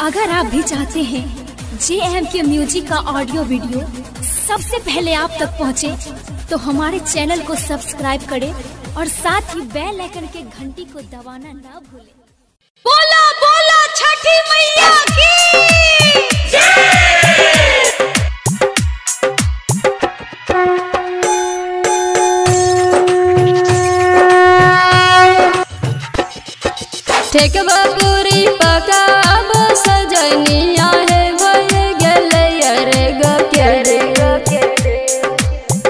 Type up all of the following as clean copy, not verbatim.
अगर आप भी चाहते हैं JMK म्यूजिक का ऑडियो वीडियो सबसे पहले आप तक पहुंचे, तो हमारे चैनल को सब्सक्राइब करें और साथ ही बेल आइकन के घंटी को दबाना ना भूलें। बोला बोला छठी मैया की ठेकवा पूरी पकाब सजनिया है भय गेले रे गे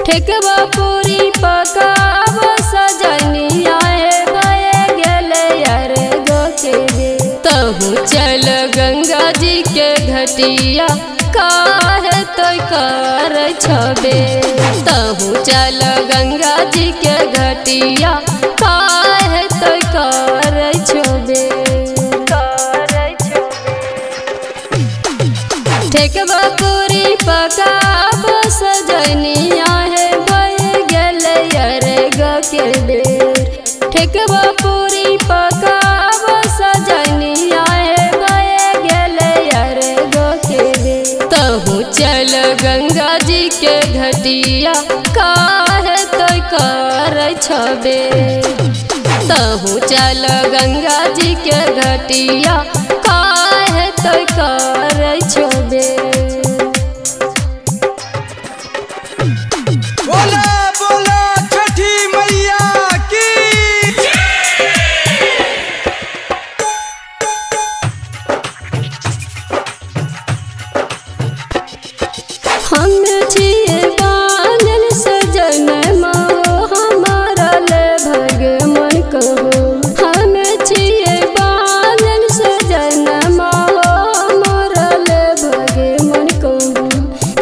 ठेकवा पूरी पकाब सजनिया है भय गेले रे गे तहु चल गंगा जी के घटिया काहे तो कर छबे तहु चल गंगा जी के घटिया काहे तो कर छबे ठेकवा पूरी पकाब सजनिया है भय गेले रे के बेर ठेकवा पूरी पकाब सजनिया है भय गेले रे के बेर तहु चल गंगा जी के घटिया काहे तो कर छबे तहु चल गंगा जी के घटिया काहे तो कर छबे। बोला बोला छठी मैया की हम छिए बांधल सजन माओ हमारा ले भगवान कहो हम छिए बांधल सजन माओ हमारा ले भगवान कहो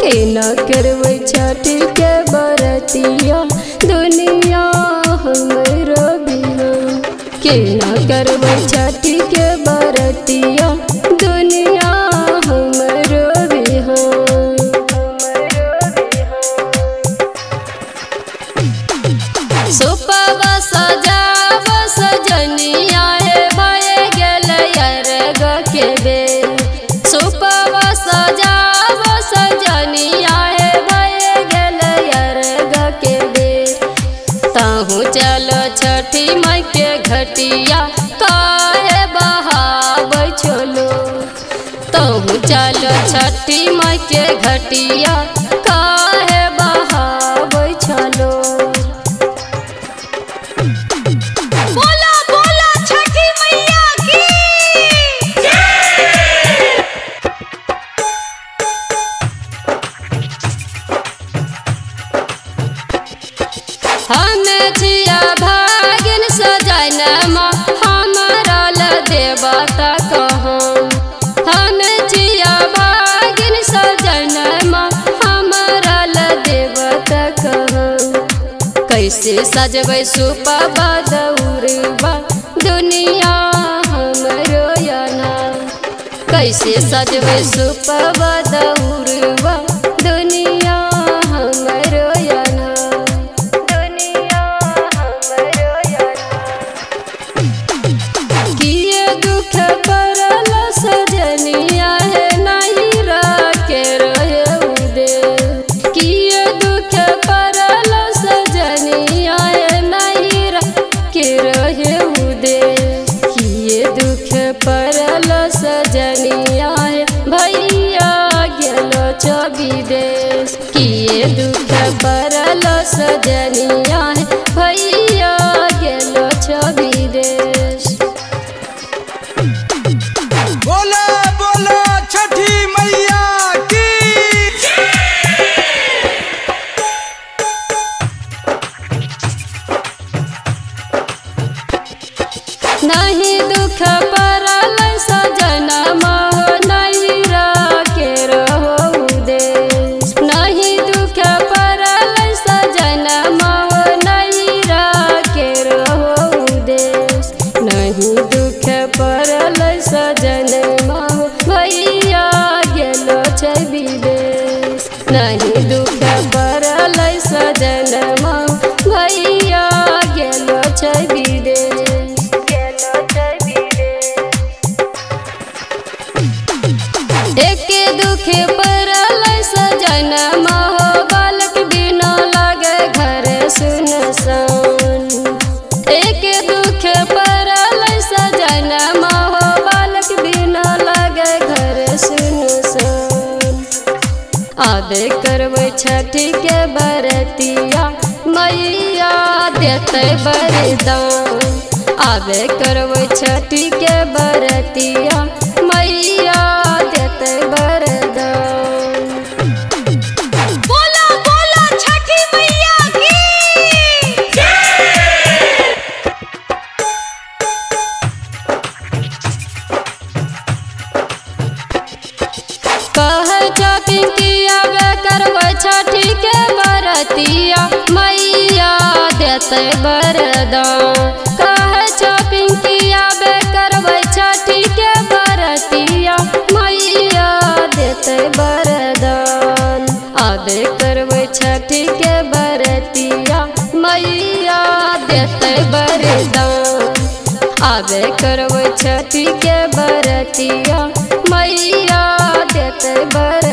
के न करबै छठी के बरतिया दुनिया हमरो बिहान के न करबै छठी के बरतिया दुनिया हमरो बिहान सुपवा सजाव सजनिया है भय गेले रे के बेर सुपवा सजाव सजनिया है भय गेले रे के बेर तहु चल छठी माई के घटिया काहे बहाबै छोलो तहु चल छठी माई के घटिया काहे बहाबै छोलो। बोला बोला छठी मैया की हम जिया भागिन सजन हमारा ल देवता कहम हम जिया भागिन सजन हमारा ल देवता कहम कैसे सजबै सुपवा दौड़बा दुनिया हमरो याना कैसे सजबै सुपवा दौड़बा दुनिया हमरो याना दुनिया हमरो याना किए दुख पड़ल सजनिया है नहीं राके रहे उदे किए दुख पड़ल सजनिया है नहीं राके रहे उदे किए दुख पड़ल सजनिया है भैया गेलो विदेश किए दुख पड़ल सजनिया है भैया गेलो विदेश। बोला बोला छठी मैया की नहीं दुख पड़ल सजन नहीं राके रहो देश नहीं दुख पड़ल सजन नहीं राके दुख पड़ल सजन हो बालक बिना लगे घर सुनसान। एक दुख पड़ल सजन हो बालक बिना लगे घर सुनसान। आबे करबै छठी के बरतिया मैया देते वरदान। आबे करबै छठी के बरतिया मैया देते वरदान। बोला बोला छठी मैया की कह छथिन कि आबे करबै छठी के बरतिया मैया देते वरदान। कह छथिन कि आबे करबै छठी के बरतिया मैया देते वरदान। आबे करबै छठी के बरतिया मैया देते वरदान। आबे करबै छठी के बरतिया मैया देते वरदान।